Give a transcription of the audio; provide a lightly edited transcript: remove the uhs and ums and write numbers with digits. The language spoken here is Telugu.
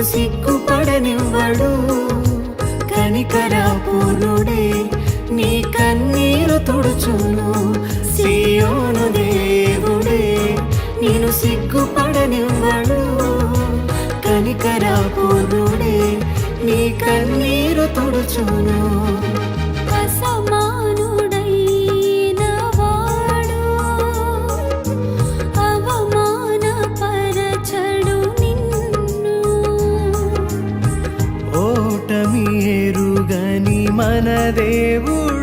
సిగ్గుపడనివ్వడు. కనికరపూర్ణుడే నీ కన్నీరు తుడుచును. సీయోను దేవుడే నేను సిగ్గుపడనివ్వడు. కనికరపూర్ణుడే నీ కన్నీరు తుడుచును. ఓటమి ఎరుగని మన దేవుడు